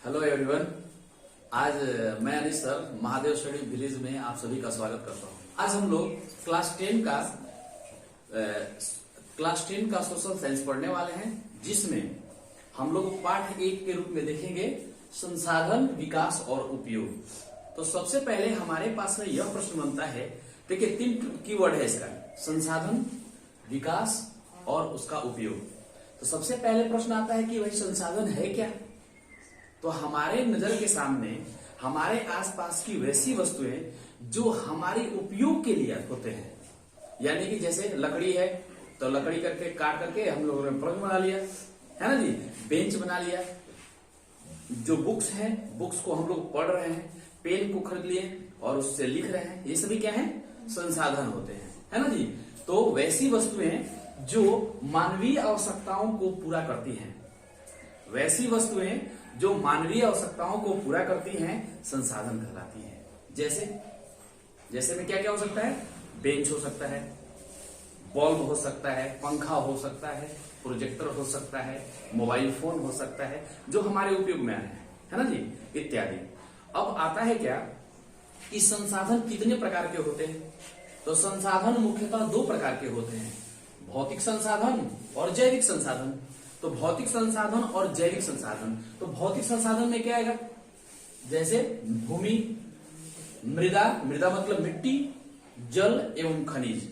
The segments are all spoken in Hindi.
हेलो एवरीवन, आज मैं अनिश सर महादेव स्टडी विलेज में आप सभी का स्वागत करता हूँ। आज हम लोग क्लास 10 का सोशल साइंस पढ़ने वाले हैं, जिसमें हम लोग पाठ 1 के रूप में देखेंगे संसाधन, विकास और उपयोग। तो सबसे पहले हमारे पास में यह प्रश्न बनता है, देखिए 3 कीवर्ड है इसका, संसाधन, विकास और उसका उपयोग। तो सबसे पहले प्रश्न आता है कि भाई संसाधन है क्या। तो हमारे नजर के सामने हमारे आसपास की वैसी वस्तुएं जो हमारे उपयोग के लिए होते हैं, यानी कि जैसे लकड़ी है तो लकड़ी करके काट करके हम लोगों ने पलंग बना लिया, है ना जी, बेंच बना लिया। जो बुक्स हैं, बुक्स को हम लोग पढ़ रहे हैं, पेन को खरीद लिए और उससे लिख रहे हैं, ये सभी क्या है, संसाधन होते हैं, है ना जी। तो वैसी वस्तुएं जो मानवीय आवश्यकताओं को पूरा करती हैं, वैसी वस्तुएं जो मानवीय आवश्यकताओं को पूरा करती हैं संसाधन कहलाती हैं। जैसे में क्या क्या हो सकता है, बेंच हो सकता है, बल्ब हो सकता है, पंखा हो सकता है, प्रोजेक्टर हो सकता है, मोबाइल फोन हो सकता है, जो हमारे उपयोग में आए हैं, है ना जी, इत्यादि। अब आता है क्या कि संसाधन कितने प्रकार के होते हैं। तो संसाधन मुख्यतः 2 प्रकार के होते हैं, भौतिक संसाधन और जैविक संसाधन। तो भौतिक संसाधन और जैविक संसाधन, तो भौतिक संसाधन में क्या आएगा, जैसे भूमि, मृदा, मृदा मतलब मिट्टी, जल एवं खनिज।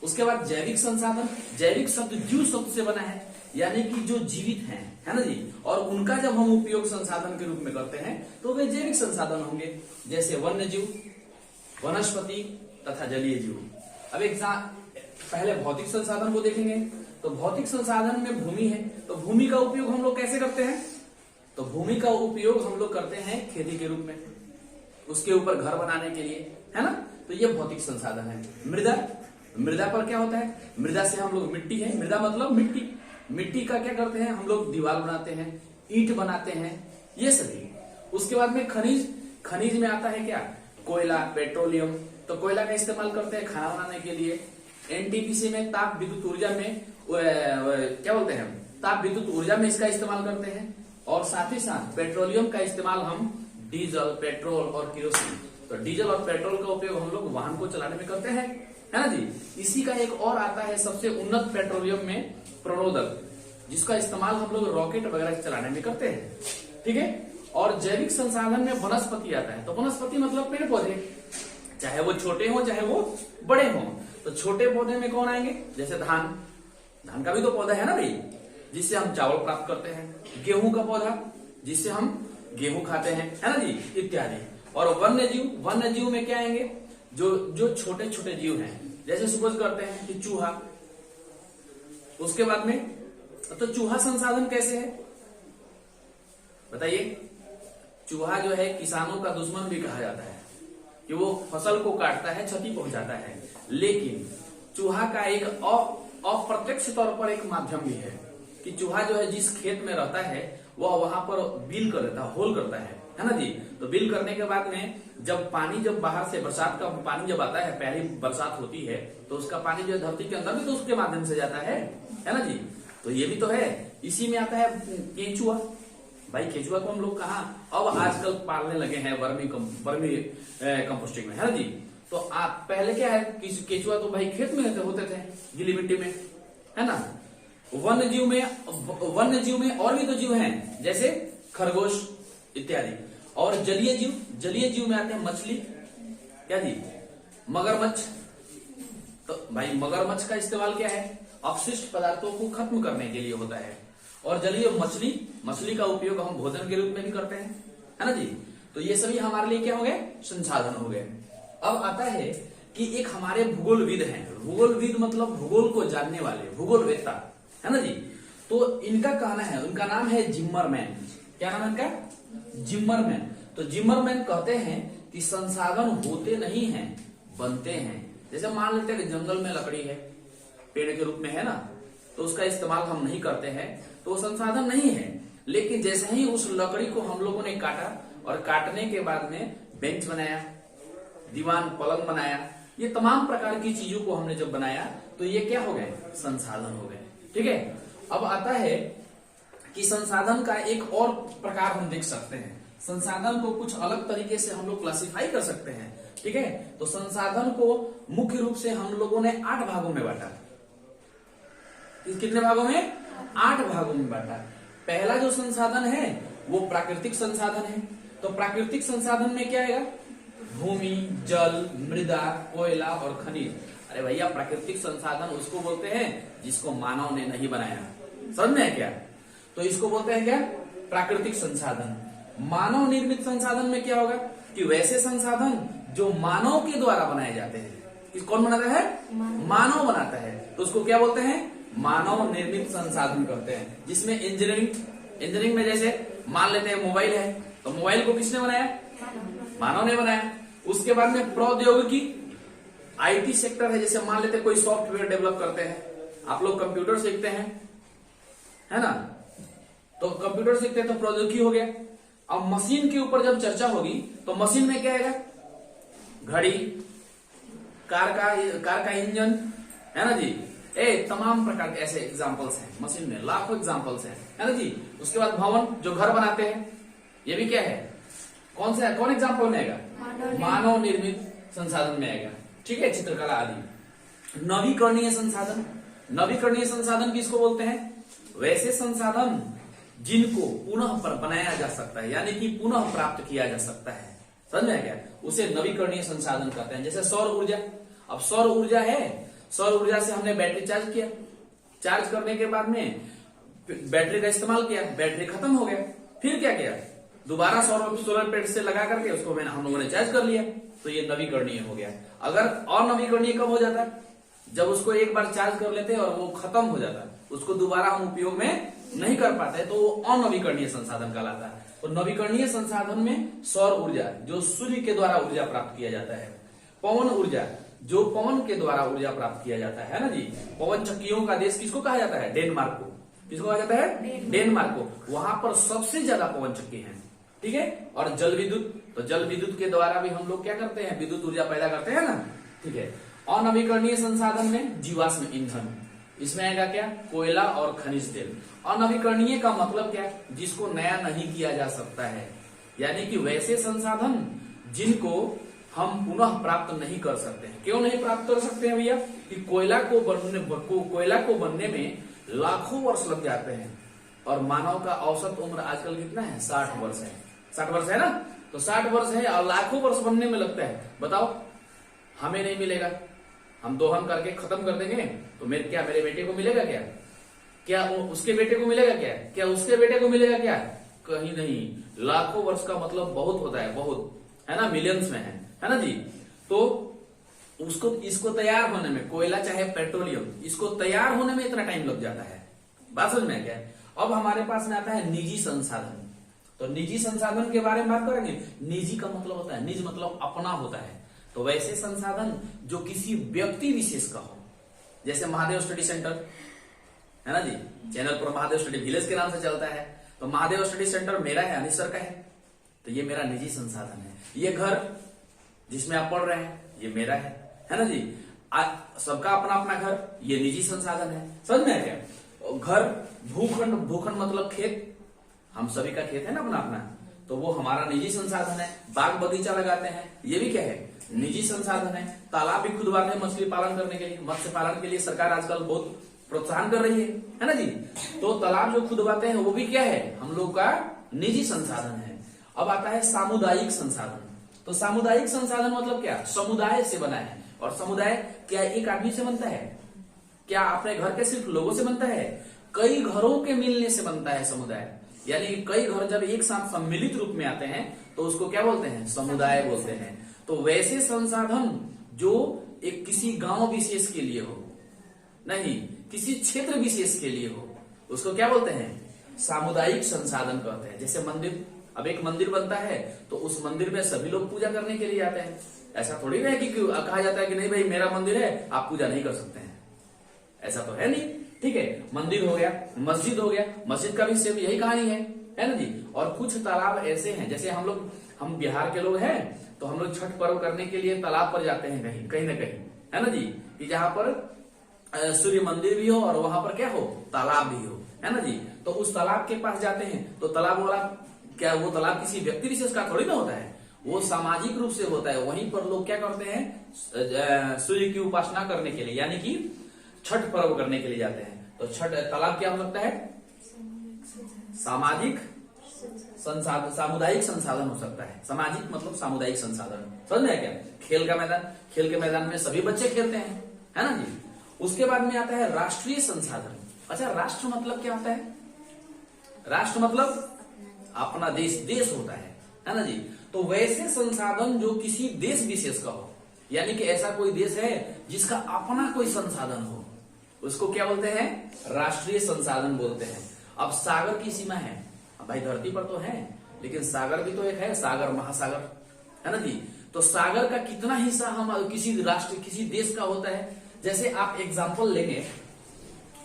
उसके बाद जैविक संसाधन, जैविक शब्द जीव शब्द से बना है, यानी कि जो जीवित हैं, है ना जी, और उनका जब हम उपयोग संसाधन के रूप में करते हैं तो वे जैविक संसाधन होंगे, जैसे वन्य जीव, वनस्पति तथा जलीय जीव। अब पहले भौतिक संसाधन को देखेंगे। तो भौतिक संसाधन में भूमि है, तो भूमि का उपयोग हम लोग कैसे करते हैं, तो भूमि का उपयोग हम लोग करते हैं खेती के रूप में, उसके ऊपर घर बनाने के लिए, है ना। तो ये भौतिक संसाधन है। मृदा, मृदा पर क्या होता है, मृदा से हम लोग मिट्टी है, मृदा मतलब मिट्टी, मिट्टी का क्या करते हैं हम लोग, दीवार बनाते हैं, ईंट बनाते हैं, ये सभी। उसके बाद में खनिज, खनिज में आता है क्या, कोयला, पेट्रोलियम। तो कोयला का इस्तेमाल करते हैं खाना बनाने के लिए। एनटीपीसी में ताप विद्युत ऊर्जा में क्या बोलते हैं, ताप विद्युत ऊर्जा में इसका इस्तेमाल करते हैं। और साथ ही साथ पेट्रोलियम का इस्तेमाल हम डीजल, पेट्रोल और केरोसिन, तो डीजल और पेट्रोल का उपयोग हम लोग वाहन को चलाने में करते हैं, है ना जी। इसी का एक और आता है सबसे उन्नत पेट्रोलियम में प्रणोदक, जिसका इस्तेमाल हम लोग रॉकेट वगैरह चलाने में करते हैं, ठीक है। और जैविक संसाधन में वनस्पति आता है। तो वनस्पति मतलब पेड़ पौधे, चाहे वो छोटे हो चाहे वो बड़े हो। तो छोटे पौधे में कौन आएंगे, जैसे धान, धान का भी तो पौधा है ना भाई, जिससे हम चावल प्राप्त करते हैं। गेहूं का पौधा, जिससे हम गेहूं खाते हैं, है ना जी, इत्यादि। और वन्य जीव, वन्य जीव में क्या आएंगे, जो छोटे छोटे जीव हैं, जैसे सपोज करते हैं कि चूहा। उसके बाद में तो चूहा संसाधन कैसे है बताइए। चूहा जो है किसानों का दुश्मन भी कहा जाता है, कि वो फसल को काटता है, क्षति पहुंचाता है। लेकिन चूहा का एक अप्रत्यक्ष तौर पर एक माध्यम भी है, कि चूहा जो है जिस खेत में रहता है वह वहां पर बिल कर देता है, होल करता है ना जी। तो बिल करने के बाद में जब पानी, जब बाहर से बरसात का पानी जब आता है, पहली बरसात होती है, तो उसका पानी जो है धरती के अंदर भी तो उसके माध्यम से जाता है ना जी। तो ये भी तो है। इसी में आता है केंचुआ। भाई केंचुआ को हम लोग कहाँ अब आजकल पालने लगे हैं, वर्मी कंपोस्टिंग में, है ना जी। तो आप पहले क्या है, केंचुआ तो भाई खेत में होते थे, गीली मिट्टी में, है ना। वन्य जीव में और भी तो जीव हैं, जैसे खरगोश इत्यादि। और जलीय जीव, जलीय जीव में आते हैं मछली, क्या जी, मगरमच्छ। तो भाई मगरमच्छ का इस्तेमाल क्या है, अपशिष्ट पदार्थों को खत्म करने के लिए होता है। और जलीय मछली, मछली का उपयोग हम भोजन के रूप में भी करते हैं, है ना जी। तो ये सभी हमारे लिए क्या हो गए, संसाधन हो गए। अब आता है कि एक हमारे भूगोलविद हैं, भूगोलविद मतलब भूगोल को जानने वाले, भूगोलवेत्ता, है ना जी। तो इनका कहना है, उनका नाम है जिम्मरमैन। क्या नाम है इनका, जिम्मरमैन। तो जिम्मरमैन कहते हैं कि संसाधन होते नहीं हैं, बनते हैं। जैसे मान लेते हैं कि जंगल में लकड़ी है, पेड़ के रूप में है ना, तो उसका इस्तेमाल हम नहीं करते हैं, तो वो संसाधन नहीं है। लेकिन जैसे ही उस लकड़ी को हम लोगों ने काटा और काटने के बाद में बेंच बनाया, दीवान पलंग बनाया, ये तमाम प्रकार की चीजों को हमने जब बनाया तो ये क्या हो गए, संसाधन हो गए। ठीक है, अब आता है कि संसाधन का एक और प्रकार हम देख सकते हैं। संसाधन को कुछ अलग तरीके से हम लोग क्लासिफाई कर सकते हैं। ठीक है, तो संसाधन को मुख्य रूप से हम लोगों ने 8 भागों में बांटा। कितने भागों में? 8 भागों में बांटा। पहला जो संसाधन है वो प्राकृतिक संसाधन है। तो प्राकृतिक संसाधन में क्या आएगा? भूमि, जल, मृदा, कोयला और खनिज। अरे भैया, प्राकृतिक संसाधन उसको बोलते हैं जिसको मानव ने नहीं बनाया। समझ में है क्या? तो इसको बोलते हैं क्या? प्राकृतिक संसाधन। मानव निर्मित संसाधन में क्या होगा कि वैसे संसाधन जो मानव के द्वारा बनाए जाते हैं। कौन बनाता है? मानव बनाता है, तो उसको क्या बोलते हैं? मानव निर्मित संसाधन कहते हैं। जिसमें इंजीनियरिंग में जैसे मान लेते हैं मोबाइल है, तो मोबाइल को किसने बनाया? मानव ने बनाया। उसके बाद में प्रौद्योगिकी, आईटी सेक्टर है, जैसे मान लेते हैं कोई सॉफ्टवेयर डेवलप करते हैं, आप लोग कंप्यूटर सीखते हैं, है ना? तो कंप्यूटर सीखते हैं तो प्रौद्योगिकी हो गया। अब मशीन के ऊपर जब चर्चा होगी तो मशीन में क्या आएगा? घड़ी, कार का इंजन, है ना जी? तमाम प्रकार के ऐसे एग्जाम्पल्स हैं मशीन में, लाखों एग्जाम्पल्स हैं, है ना जी? उसके बाद भवन जो घर बनाते हैं, ये भी क्या है? कौन एग्जाम्पल में आएगा? मानव निर्मित संसाधन में आएगा। ठीक है, चित्रकला आदि। नवीकरणीय संसाधन, नवीकरणीय संसाधन किसको बोलते हैं? वैसे संसाधन जिनको पुनः पर बनाया जा सकता है, यानी कि पुनः प्राप्त किया जा सकता है। समझ में क्या? उसे नवीकरणीय संसाधन कहते हैं। जैसे सौर ऊर्जा। अब सौर ऊर्जा है, सौर ऊर्जा से हमने बैटरी चार्ज किया, चार्ज करने के बाद में बैटरी का इस्तेमाल किया, बैटरी खत्म हो गया, फिर क्या किया? दोबारा सोलर प्लेट से लगा करके उसको हम लोगों ने चार्ज कर लिया, तो ये नवीकरणीय हो गया। अगर अनवीकरणीय कब हो जाता है? जब उसको एक बार चार्ज कर लेते हैं और वो खत्म हो जाता है, उसको दोबारा हम उपयोग में नहीं कर पाते, तो वो अनवीकरणीय संसाधन कहलाता है। तो नवीकरणीय संसाधन में सौर ऊर्जा जो सूर्य के द्वारा ऊर्जा प्राप्त किया जाता है, पवन ऊर्जा जो पवन के द्वारा ऊर्जा प्राप्त किया जाता है ना जी? पवन चक्कियों का देश किसको कहा जाता है? डेनमार्क को। किसको कहा जाता है? डेनमार्क को। वहां पर सबसे ज्यादा पवन चक्की है। ठीक है, और जल विद्युत, तो जल विद्युत के द्वारा भी हम लोग क्या करते हैं? विद्युत ऊर्जा पैदा करते हैं ना। ठीक है, अनवीकरणीय संसाधन में जीवाश्म ईंधन, इसमें आएगा क्या? कोयला और खनिज तेल। अनवीकरणीय का मतलब क्या? जिसको नया नहीं किया जा सकता है, यानी कि वैसे संसाधन जिनको हम पुनः प्राप्त नहीं कर सकते हैं। क्यों नहीं प्राप्त कर सकते हैं भैया? कि कोयला को बनने में लाखों वर्ष लग जाते हैं, और मानव का औसत उम्र आजकल कितना है? 60 वर्ष है। 60 वर्ष है ना? तो 60 वर्ष है और लाखों वर्ष बनने में लगता है। बताओ, हमें नहीं मिलेगा, हम दोहन करके खत्म कर देंगे, तो मेरे बेटे को मिलेगा क्या? क्या उसके बेटे को मिलेगा क्या? क्या उसके बेटे को मिलेगा क्या? कहीं नहीं। लाखों वर्ष का मतलब बहुत होता है, बहुत, है ना? मिलियंस में है ना जी? तो इसको तैयार होने में, कोयला चाहे पेट्रोलियम, इसको तैयार होने में इतना टाइम लग जाता है। बात समझ में क्या है? अब हमारे पास में आता है निजी संसाधन। तो निजी संसाधन के बारे में बात करेंगे। निजी का मतलब होता है, निज मतलब अपना होता है। तो वैसे संसाधन जो किसी व्यक्ति विशेष का हो, जैसे महादेव स्टडी सेंटर, है ना जी? चैनल पर महादेव स्टडी विलेज के नाम से चलता है। तो महादेव स्टडी सेंटर मेरा है, अनिश सर का है, तो ये मेरा निजी संसाधन है। ये घर जिसमें आप पढ़ रहे हैं, ये मेरा है ना जी? सबका अपना अपना घर, ये निजी संसाधन है। समझ में क्या? घर, भूखंड मतलब खेत, हम सभी का खेत है ना अपना अपना, तो वो हमारा निजी संसाधन है। बाग बगीचा लगाते हैं, ये भी क्या है? निजी संसाधन है। तालाब भी खुदवाते हैं मछली पालन करने के लिए, मत्स्य पालन के लिए सरकार आजकल बहुत प्रोत्साहन कर रही है ना जी? तो तालाब जो खुदवाते हैं वो भी क्या है? हम लोग का निजी संसाधन है। अब आता है सामुदायिक संसाधन। तो सामुदायिक संसाधन मतलब क्या? समुदाय से बना है। और समुदाय क्या एक आदमी से बनता है? क्या अपने घर के सिर्फ लोगों से बनता है? कई घरों के मिलने से बनता है समुदाय। यानी कि कई घर जब एक साथ सम्मिलित रूप में आते हैं तो उसको क्या बोलते हैं? समुदाय बोलते हैं। तो वैसे संसाधन जो एक किसी गांव विशेष के लिए हो, नहीं किसी क्षेत्र विशेष के लिए हो, उसको क्या बोलते हैं? सामुदायिक संसाधन कहते हैं। जैसे मंदिर, अब एक मंदिर बनता है तो उस मंदिर में सभी लोग पूजा करने के लिए आते हैं। ऐसा थोड़ी ना है कि कहा जाता है कि नहीं भाई मेरा मंदिर है, आप पूजा नहीं कर सकते हैं, ऐसा तो है नहीं। ठीक है, मंदिर हो गया, मस्जिद हो गया, मस्जिद का भी सेम यही कहानी है। है ना जी। और कुछ तालाब ऐसे हैं, जैसे हम बिहार के लोग हैं तो हम लोग छठ पर्व करने के लिए तालाब पर जाते हैं कहीं कहीं ना कहीं, है ना जी, कि जहां पर सूर्य मंदिर भी हो और वहां पर क्या हो, तालाब भी हो, है ना जी। तो उस तालाब के पास जाते हैं तो तालाब वाला क्या, वो तालाब किसी व्यक्ति विशेष का थोड़ी ना होता है, वो सामाजिक रूप से होता है। वहीं पर लोग क्या करते हैं, सूर्य की उपासना करने के लिए, यानी कि छठ पर्व करने के लिए जाते हैं। तो छठ तालाब क्या हो सकता है, सामाजिक संसाधन, सामुदायिक संसाधन हो सकता है। सामाजिक मतलब सामुदायिक संसाधन, समझ में क्या। खेल का मैदान, खेल के मैदान में सभी बच्चे खेलते हैं, है ना जी। उसके बाद में आता है राष्ट्रीय संसाधन। अच्छा, राष्ट्र मतलब क्या होता है, राष्ट्र मतलब अपना देश, देश होता है ना जी। तो वैसे संसाधन जो किसी देश विशेष का हो, यानी कि ऐसा कोई देश है जिसका अपना कोई संसाधन हो, उसको क्या बोलते हैं, राष्ट्रीय संसाधन बोलते हैं। अब सागर की सीमा है, अब भाई धरती पर तो है लेकिन सागर भी तो एक है, सागर महासागर, है ना जी। तो सागर का कितना हिस्सा हम किसी राष्ट्र, किसी देश का होता है। जैसे आप एग्जांपल लेंगे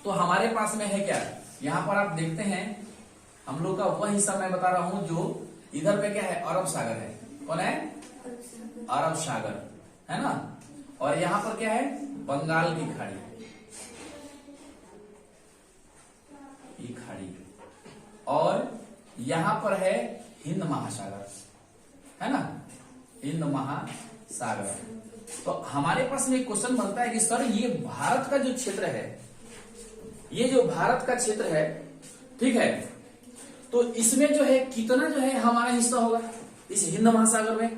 तो हमारे पास में है क्या, यहां पर आप देखते हैं हम लोग का वह हिस्सा मैं बता रहा हूं जो इधर पे क्या है, अरब सागर है। कौन है, अरब सागर, है ना। और यहां पर क्या है, बंगाल की खाड़ी, ये खाड़ी। और यहां पर है हिंद महासागर, है ना, हिंद महासागर। तो हमारे पास में क्वेश्चन बनता है कि सर ये भारत का जो क्षेत्र है, ये जो भारत का क्षेत्र है, ठीक है, तो इसमें जो है कितना जो है हमारा हिस्सा होगा इस हिंद महासागर में।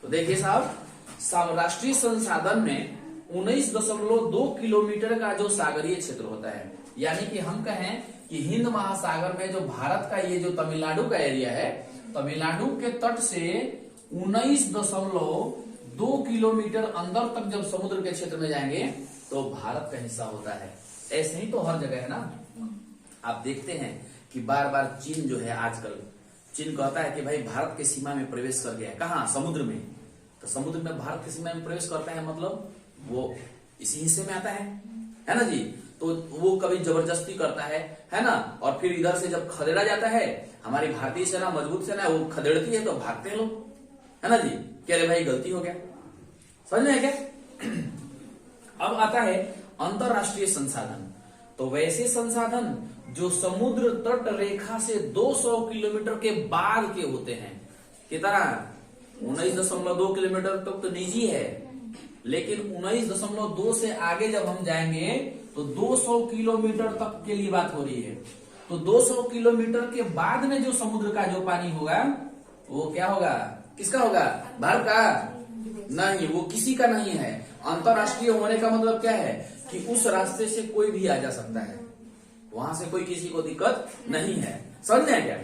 तो देखिए साहब, राष्ट्रीय संसाधन में 19.2 किलोमीटर का जो सागरीय क्षेत्र होता है, यानी कि हम कहें कि हिंद महासागर में जो भारत का ये जो तमिलनाडु का एरिया है, तमिलनाडु के तट से 19.2 किलोमीटर अंदर तक जब समुद्र के क्षेत्र में जाएंगे तो भारत का हिस्सा होता है। ऐसे ही तो हर जगह है ना। आप देखते हैं कि बार बार चीन जो है, आजकल चीन कहता है कि भाई भारत के सीमा में प्रवेश कर गया है, कहाँ, समुद्र में। तो समुद्र में भारत की सीमा में प्रवेश करता है मतलब वो इसी हिस्से में आता है ना जी। तो वो कभी जबरदस्ती करता है ना। और फिर इधर से जब खदेड़ा जाता है, हमारी भारतीय सेना मजबूत सेना है, वो खदेड़ती है तो भागते हैं लोग, है ना जी, कि अरे भाई गलती हो गया, समझ में है क्या। अब आता है अंतरराष्ट्रीय संसाधन। तो वैसे संसाधन जो समुद्र तट रेखा से 200 किलोमीटर के बाद के होते हैं, कितना, 19.2 किलोमीटर तक तो निजी है, लेकिन 19.2 से आगे जब हम जाएंगे तो 200 किलोमीटर तक के लिए बात हो रही है। तो 200 किलोमीटर के बाद में जो समुद्र का जो पानी होगा वो क्या होगा, किसका होगा, भारत का नहीं, वो किसी का नहीं है। अंतरराष्ट्रीय होने का मतलब क्या है कि उस रास्ते से कोई भी आ जा सकता है, वहां से कोई किसी को दिक्कत नहीं है, समझ रहे हैं क्या।